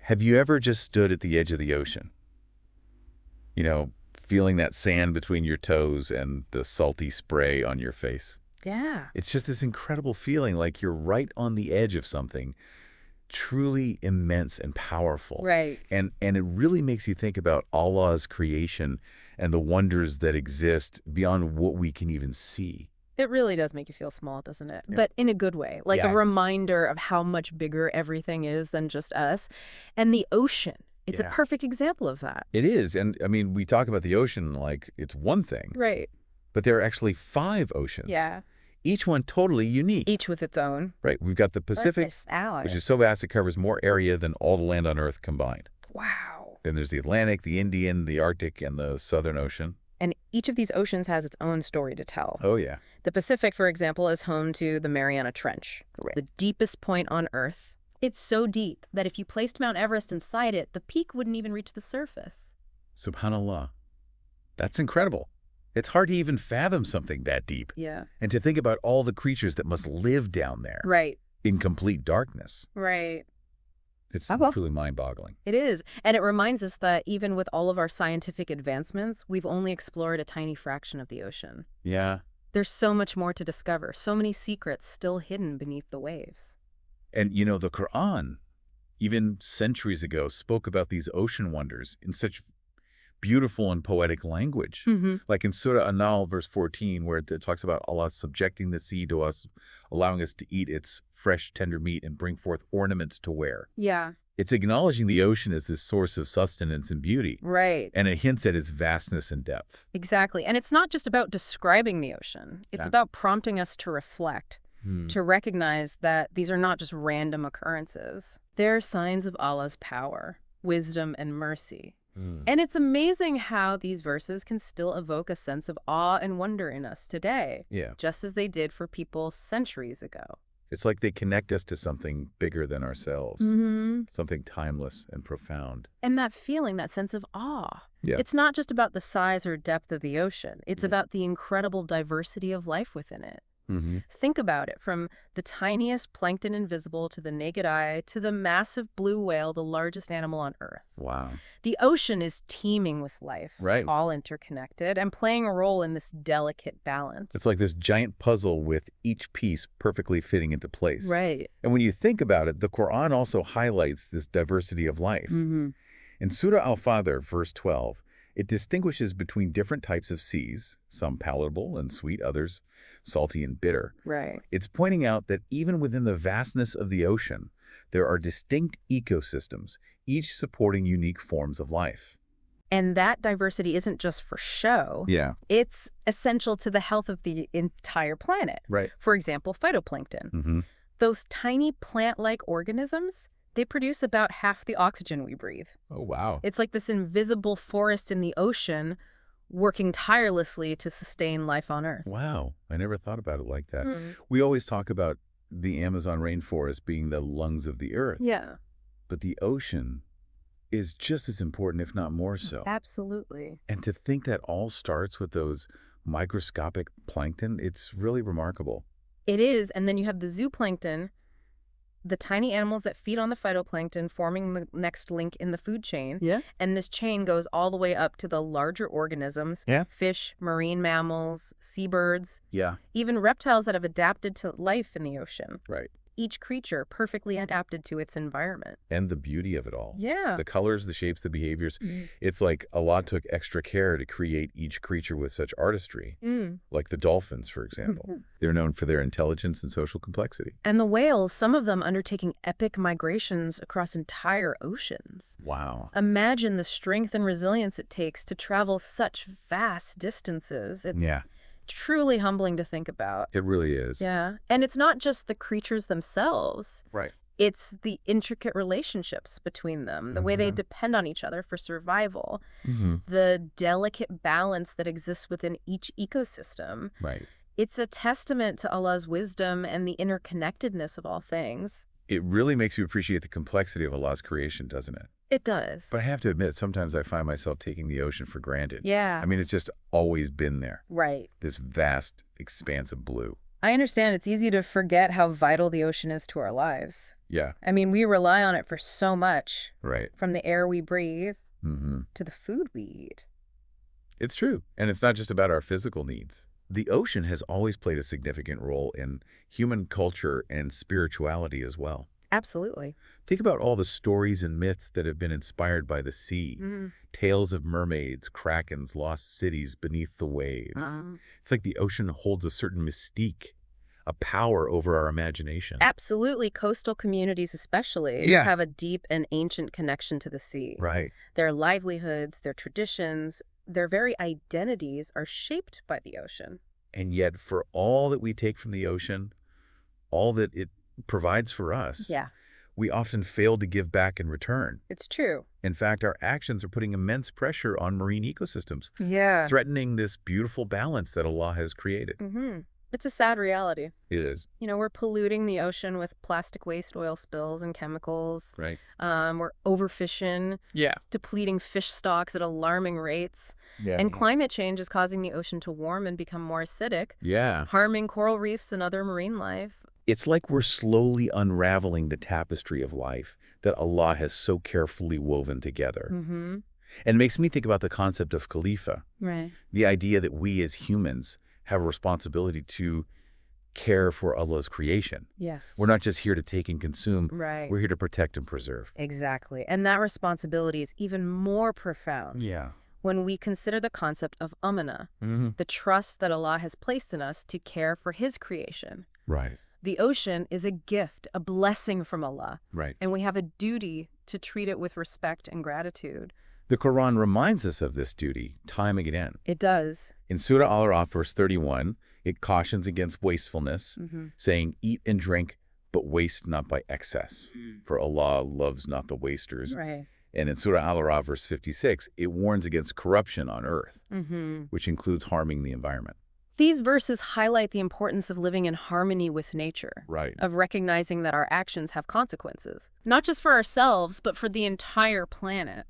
Have you ever just stood at the edge of the ocean? You know, feeling that sand between your toes and the salty spray on your face? Yeah. It's just this incredible feeling like you're right on the edge of something truly immense and powerful. Right. And it really makes you think about Allah's creation and the wonders that exist beyond what we can even see. It really does make you feel small, doesn't it? Yeah. But in a good way, like a Yeah. reminder of how much bigger everything is than just us. And the ocean, it's a Yeah. perfect example of that. It is. And I mean, we talk about the ocean like it's one thing, Right. but there are actually 5 oceans. Yeah. Each one totally unique. Each with its own. Right. We've got the Pacific, which is so vast it covers more area than all the land on Earth combined. Wow. Then there's the Atlantic, the Indian, the Arctic, and the Southern Ocean. And each of these oceans has its own story to tell. Oh, yeah. The Pacific, for example, is home to the Mariana Trench, the deepest point on Earth. It's so deep that if you placed Mount Everest inside it, the peak wouldn't even reach the surface. Subhanallah. That's incredible. It's hard to even fathom something that deep. Yeah. And to think about all the creatures that must live down there Right. in complete darkness. Right. It's well. truly mind-boggling. It is. And it reminds us that even with all of our scientific advancements, we've only explored a tiny fraction of the ocean. Yeah. There's so much more to discover, so many secrets still hidden beneath the waves. And, you know, the Quran, even centuries ago, spoke about these ocean wonders in such beautiful and poetic language. Like in Surah An-Nahl, verse 14, where it talks about Allah subjecting the sea to us, allowing us to eat its fresh, tender meat and bring forth ornaments to wear. Yeah. It's acknowledging the ocean as this source of sustenance and beauty. Right. And it hints at its vastness and depth. Exactly. And it's not just about describing the ocean. It's Yeah. about prompting us to reflect, to recognize that these are not just random occurrences. They're signs of Allah's power, wisdom, and mercy. And it's amazing how these verses can still evoke a sense of awe and wonder in us today, Yeah. just as they did for people centuries ago. It's like they connect us to something bigger than ourselves, something timeless and profound. And that feeling, that sense of awe, Yeah. it's not just about the size or depth of the ocean. It's about the incredible diversity of life within it. Think about it, from the tiniest plankton invisible to the naked eye to the massive blue whale, the largest animal on Earth. Wow. The ocean is teeming with life, Right. all interconnected and playing a role in this delicate balance. It's like this giant puzzle with each piece perfectly fitting into place. Right. And when you think about it, the Quran also highlights this diversity of life. In Surah Al-Furqan, verse 12, it distinguishes between different types of seas, some palatable and sweet, others salty and bitter. Right. It's pointing out that even within the vastness of the ocean, there are distinct ecosystems, each supporting unique forms of life. And that diversity isn't just for show. Yeah. It's essential to the health of the entire planet. Right. For example, phytoplankton. Those tiny plant-like organisms, they produce about half the oxygen we breathe. Oh, wow. It's like this invisible forest in the ocean working tirelessly to sustain life on Earth. Wow. I never thought about it like that. We always talk about the Amazon rainforest being the lungs of the earth. Yeah. But the ocean is just as important, if not more so. Absolutely. And to think that all starts with those microscopic plankton, it's really remarkable. It is. And then you have the zooplankton, the tiny animals that feed on the phytoplankton, forming the next link in the food chain. Yeah. And this chain goes all the way up to the larger organisms, Yeah. fish, marine mammals, seabirds, Yeah. even reptiles that have adapted to life in the ocean. Right. Each creature perfectly adapted to its environment. And the beauty of it all. Yeah. The colors, the shapes, the behaviors. It's like Allah took extra care to create each creature with such artistry. Like the dolphins, for example. They're known for their intelligence and social complexity. And the whales, some of them undertaking epic migrations across entire oceans. Wow. Imagine the strength and resilience it takes to travel such vast distances. It's Yeah. truly humbling to think about. It really is. Yeah. And it's not just the creatures themselves. Right. It's the intricate relationships between them, the way they depend on each other for survival, the delicate balance that exists within each ecosystem. Right. It's a testament to Allah's wisdom and the interconnectedness of all things. It really makes you appreciate the complexity of Allah's creation, doesn't it? It does. But I have to admit, sometimes I find myself taking the ocean for granted. Yeah. I mean, it's just always been there. Right. This vast expanse of blue. I understand it's easy to forget how vital the ocean is to our lives. Yeah. I mean, we rely on it for so much, Right. from the air we breathe Mm-hmm. to the food we eat. It's true. And it's not just about our physical needs. The ocean has always played a significant role in human culture and spirituality as well. Absolutely. Think about all the stories and myths that have been inspired by the sea. Mm-hmm. Tales of mermaids, krakens, lost cities beneath the waves. It's like the ocean holds a certain mystique, a power over our imagination. Absolutely. Coastal communities especially Yeah. have a deep and ancient connection to the sea. Right. Their livelihoods, their traditions, their very identities are shaped by the ocean. And yet, for all that we take from the ocean, all that it provides for us, Yeah, we often fail to give back in return. it's true. In fact, our actions are putting immense pressure on marine ecosystems, Yeah. threatening this beautiful balance that Allah has created. Mm-hmm. It's a sad reality. It is. You know, we're polluting the ocean with plastic waste, oil spills, and chemicals. Right. We're overfishing, Yeah. depleting fish stocks at alarming rates. Yeah. And climate change is causing the ocean to warm and become more acidic, Yeah. harming coral reefs and other marine life. It's like we're slowly unraveling the tapestry of life that Allah has so carefully woven together. Mm-hmm. And it makes me think about the concept of Khalifa, Right. the idea that we as humans have a responsibility to care for Allah's creation. Yes. We're not just here to take and consume. Right. We're here to protect and preserve. Exactly. And that responsibility is even more profound Yeah. when we consider the concept of amana, Mm-hmm. the trust that Allah has placed in us to care for His creation. Right. The ocean is a gift, a blessing from Allah, Right. and we have a duty to treat it with respect and gratitude. The Quran reminds us of this duty time and again. It does. In Surah Al-Araf, verse 31, it cautions against wastefulness, saying, "Eat and drink, but waste not by excess, for Allah loves not the wasters." Right. And in Surah Al-Araf, verse 56, it warns against corruption on earth, Mm-hmm. which includes harming the environment. These verses highlight the importance of living in harmony with nature, Right. of recognizing that our actions have consequences, not just for ourselves, but for the entire planet.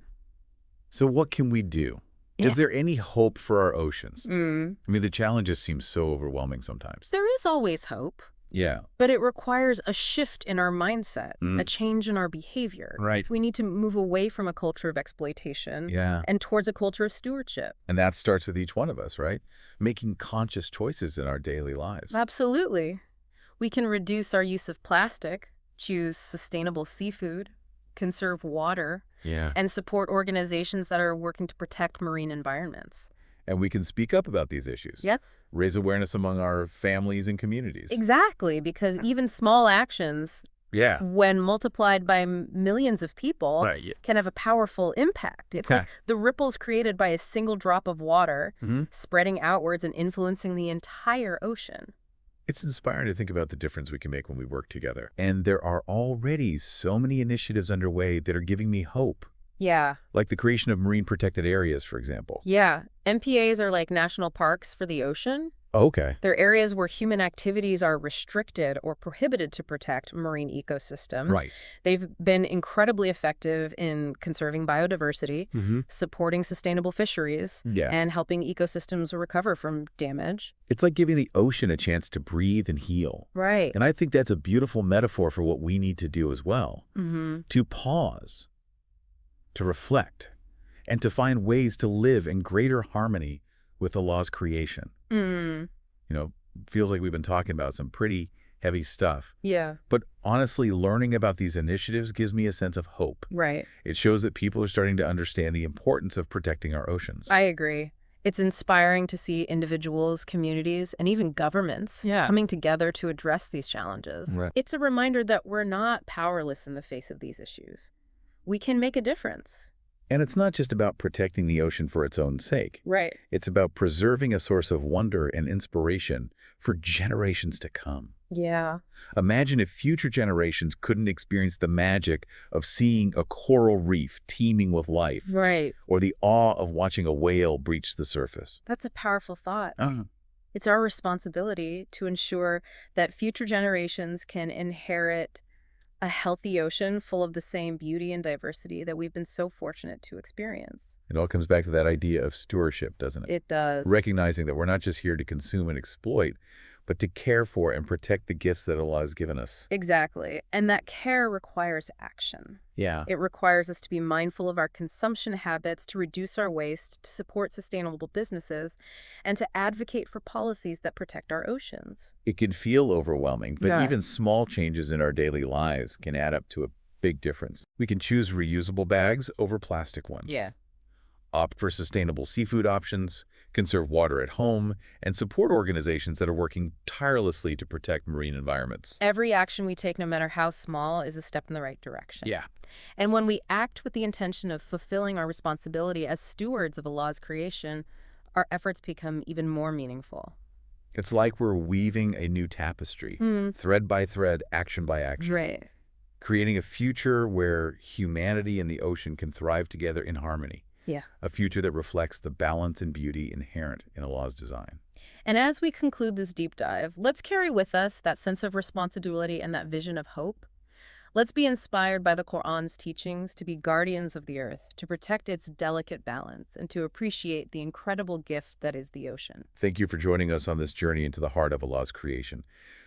So what can we do? Is there any hope for our oceans? I mean, the challenges seem so overwhelming sometimes. There is always hope, Yeah. but it requires a shift in our mindset, a change in our behavior. Right. We need to move away from a culture of exploitation Yeah. and towards a culture of stewardship. And that starts with each one of us, right? Making conscious choices in our daily lives. Absolutely. We can reduce our use of plastic, choose sustainable seafood, conserve water, Yeah. and support organizations that are working to protect marine environments. And we can speak up about these issues. Yes? Raise awareness among our families and communities. Exactly, because even small actions, Yeah. when multiplied by millions of people, Right. Yeah. can have a powerful impact. It's Okay. like the ripples created by a single drop of water Mm-hmm. spreading outwards and influencing the entire ocean. It's inspiring to think about the difference we can make when we work together. And there are already so many initiatives underway that are giving me hope, Yeah. like the creation of marine protected areas, for example. Yeah. MPAs are like national parks for the ocean. Okay. They're areas where human activities are restricted or prohibited to protect marine ecosystems. Right. They've been incredibly effective in conserving biodiversity, Mm-hmm. supporting sustainable fisheries, Yeah. and helping ecosystems recover from damage. It's like giving the ocean a chance to breathe and heal. Right. And I think that's a beautiful metaphor for what we need to do as well. Mm-hmm. To pause, to reflect, and to find ways to live in greater harmony with Allah's creation. Mm. You know, feels like we've been talking about some pretty heavy stuff. Yeah. But honestly, learning about these initiatives gives me a sense of hope. Right. It shows that people are starting to understand the importance of protecting our oceans. I agree. It's inspiring to see individuals, communities, and even governments Yeah. coming together to address these challenges. Right. It's a reminder that we're not powerless in the face of these issues. We can make a difference. And it's not just about protecting the ocean for its own sake. Right. It's about preserving a source of wonder and inspiration for generations to come. Yeah. Imagine if future generations couldn't experience the magic of seeing a coral reef teeming with life, Right. or the awe of watching a whale breach the surface. That's a powerful thought. Uh-huh. It's our responsibility to ensure that future generations can inherit a healthy ocean full of the same beauty and diversity that we've been so fortunate to experience. It all comes back to that idea of stewardship, doesn't it? It does. Recognizing that we're not just here to consume and exploit, but to care for and protect the gifts that Allah has given us. Exactly. And that care requires action. Yeah. It requires us to be mindful of our consumption habits, to reduce our waste, to support sustainable businesses, and to advocate for policies that protect our oceans. It can feel overwhelming, but Yeah. even small changes in our daily lives can add up to a big difference. We can choose reusable bags over plastic ones. Yeah. Opt for sustainable seafood options, conserve water at home, and support organizations that are working tirelessly to protect marine environments. Every action we take, no matter how small, is a step in the right direction. Yeah. And when we act with the intention of fulfilling our responsibility as stewards of Allah's creation, our efforts become even more meaningful. It's like we're weaving a new tapestry, thread by thread, action by action. Right. Creating a future where humanity and the ocean can thrive together in harmony. Yeah. A future that reflects the balance and beauty inherent in Allah's design. And as we conclude this deep dive, let's carry with us that sense of responsibility and that vision of hope. Let's be inspired by the Qur'an's teachings to be guardians of the earth, to protect its delicate balance, and to appreciate the incredible gift that is the ocean. Thank you for joining us on this journey into the heart of Allah's creation.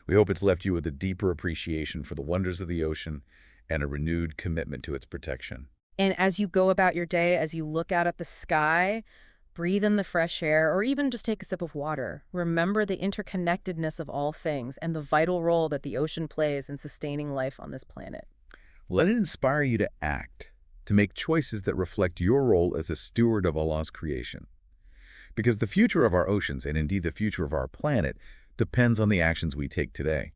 We hope it's left you with a deeper appreciation for the wonders of the ocean and a renewed commitment to its protection. And as you go about your day, as you look out at the sky, breathe in the fresh air, or even just take a sip of water, remember the interconnectedness of all things and the vital role that the ocean plays in sustaining life on this planet. Let it inspire you to act, to make choices that reflect your role as a steward of Allah's creation. Because the future of our oceans, and indeed the future of our planet, depends on the actions we take today.